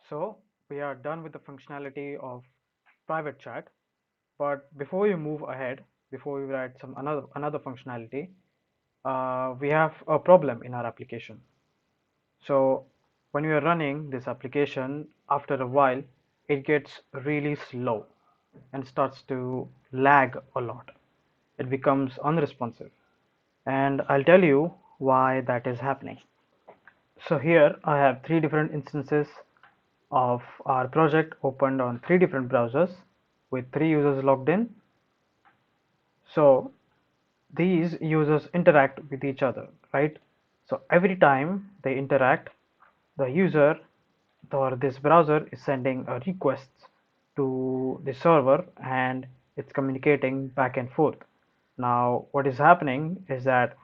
So we are done with the functionality of private chat, but before you move ahead, before we write some another functionality, we have a problem in our application. So when we are running this application, after a while, it gets really slow and starts to lag a lot. It becomes unresponsive, and I'll tell you why that is happening. So here I have three different instances of our project opened on three different browsers with three users logged in. So these users interact with each other, right? So every time they interact, the user or this browser is sending a request to the server and it's communicating back and forth. Now what is happening is that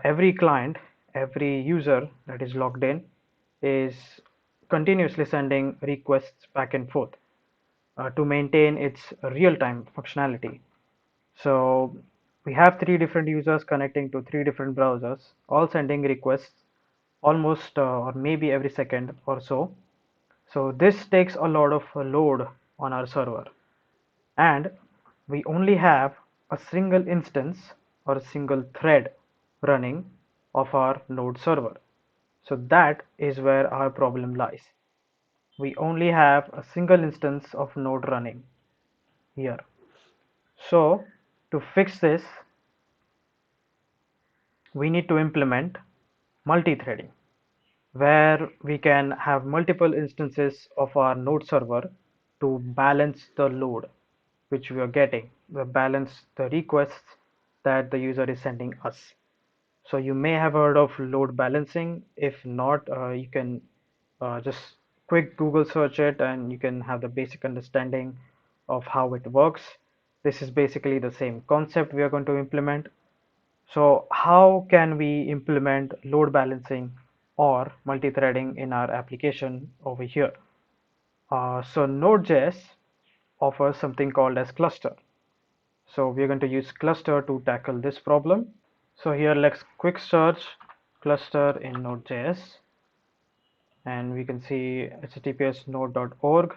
every client, every user that is logged in is continuously sending requests back and forth to maintain its real-time functionality. So we have three different users connecting to three different browsers, all sending requests almost or maybe every second or so. So this takes a lot of load on our server, and we only have a single instance or a single thread running of our node server. So that is where our problem lies. We only have a single instance of node running here. So to fix this, we need to implement multi-threading, where we can have multiple instances of our node server to balance the load which we are getting, balance the requests that the user is sending us. So you may have heard of load balancing. If not, you can just quick Google search it and you can have the basic understanding of how it works. This is basically the same concept we are going to implement. So how can we implement load balancing or multi-threading in our application over here? So Node.js offers something called as cluster. So we're going to use cluster to tackle this problem. So here let's quick search cluster in Node.js and we can see https node.org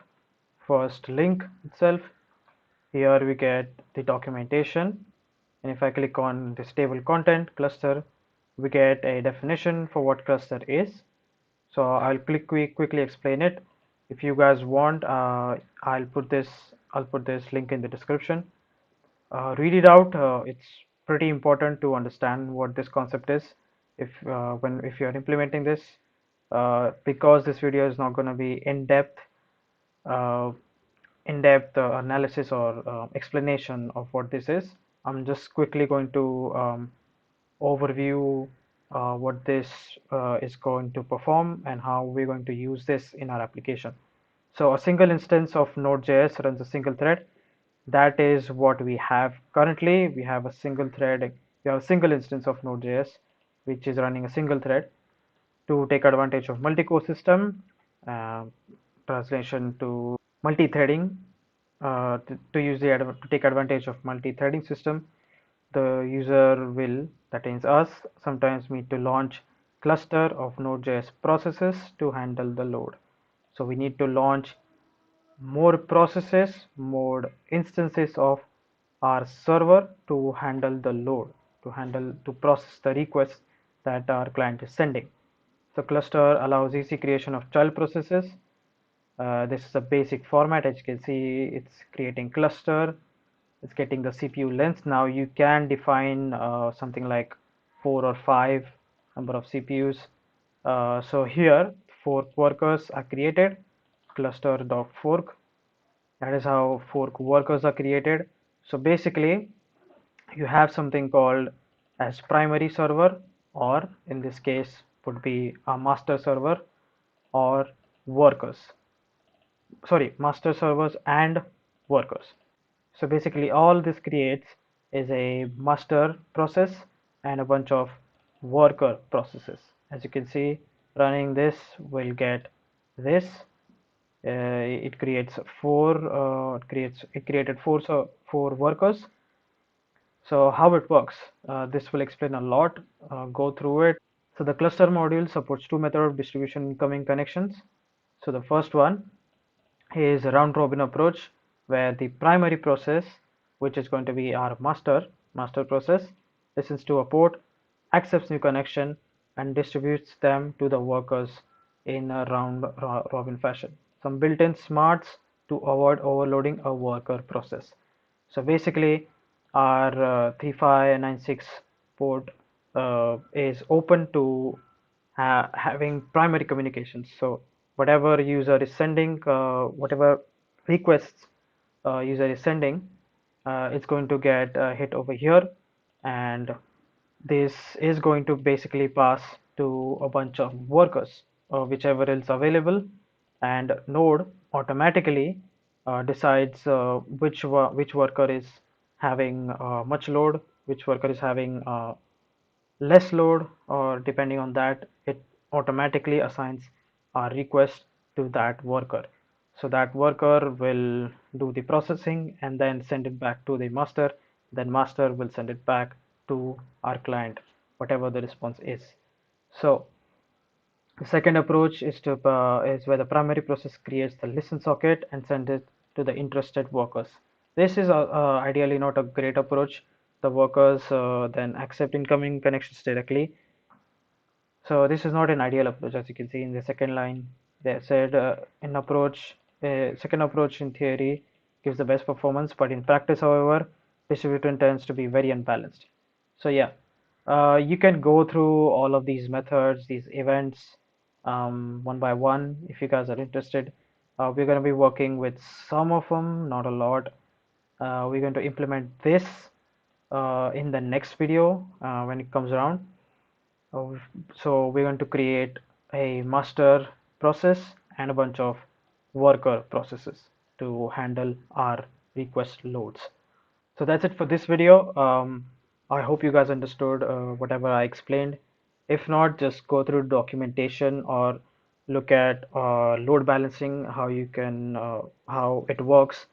first link itself. Here we get the documentation, and if I click on this table content cluster, we get a definition for what cluster is. So I'll quickly explain it. If you guys want, I'll put this link in the description. Read it out. It's pretty important to understand what this concept is if you're implementing this, because this video is not going to be uh, in-depth analysis or explanation of what this is. I'm just quickly going to overview what this is going to perform and how we're going to use this in our application. So a single instance of Node.js runs a single thread. That is what we have currently. We have a single thread, we have a single instance of Node.js which is running a single thread. To take advantage of multi-core system, uh, translation to multi-threading, to use to take advantage of multi-threading system, the user will, that means us, sometimes need to launch cluster of Node.js processes to handle the load. So we need to launch more processes, more instances of our server to handle the load, to process the requests that our client is sending. So cluster allows easy creation of child processes. This is a basic format. As you can see, it's creating cluster, it's getting the CPU length. Now you can define something like 4 or 5 number of CPUs. So here fork workers are created, cluster.fork. That is how fork workers are created. So basically you have something called as primary server, or in this case would be a master server or workers, sorry, master servers and workers. So basically all this creates is a master process and a bunch of worker processes. As you can see, running this will get this. It creates it created four workers. So how it works, this will explain a lot. Go through it. So the cluster module supports two method of distribution incoming connections. So the first one is a round robin approach where the primary process, which is going to be our master process, listens to a port, accepts new connection, and distributes them to the workers in a round robin fashion. Some built-in smarts to avoid overloading a worker process. So basically, our 3596 port is open to having primary communications. So whatever user is sending, whatever requests user is sending, it's going to get hit over here, and this is going to basically pass to a bunch of workers, whichever is available, and node automatically decides which worker is having much load, which worker is having less load, or depending on that, it automatically assigns a request to that worker. So that worker will do the processing and then send it back to the master. Then master will send it back to our client, whatever the response is. So the second approach is where the primary process creates the listen socket and sends it to the interested workers. This is ideally not a great approach. The workers then accept incoming connections directly. So this is not an ideal approach, as you can see in the second line. They said second approach in theory gives the best performance, but in practice, however, distribution tends to be very unbalanced. So yeah, you can go through all of these methods, these events, one by one if you guys are interested. We're going to be working with some of them, not a lot. We're going to implement this in the next video when it comes around. Oh, so we're going to create a master process and a bunch of worker processes to handle our request loads. So that's it for this video. I hope you guys understood whatever I explained. If not, just go through documentation or look at load balancing, how it works,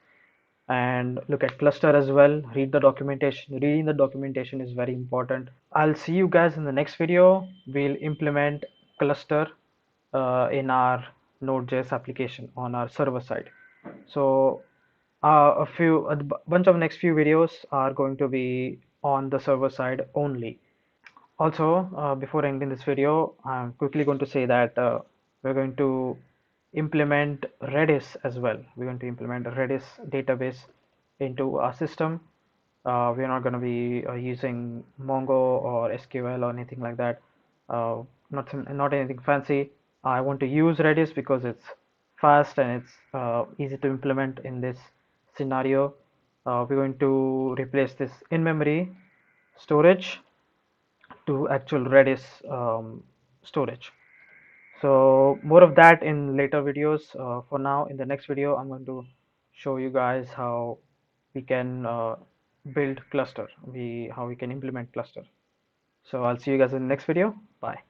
and look at cluster as well. Read the documentation. Reading the documentation is very important. I'll see you guys in the next video. We'll implement cluster in our Node.js application on our server side. So a bunch of next few videos are going to be on the server side only. Also, before ending this video, I'm quickly going to say that we're going to implement Redis as well. We're going to implement a Redis database into our system. We're not going to be using Mongo or SQL or anything like that. Not anything fancy. I want to use Redis because it's fast and it's easy to implement in this scenario. We're going to replace this in-memory storage to actual Redis storage. So more of that in later videos. For now, in the next video, I'm going to show you guys how we can build cluster, how we can implement cluster. So I'll see you guys in the next video. Bye.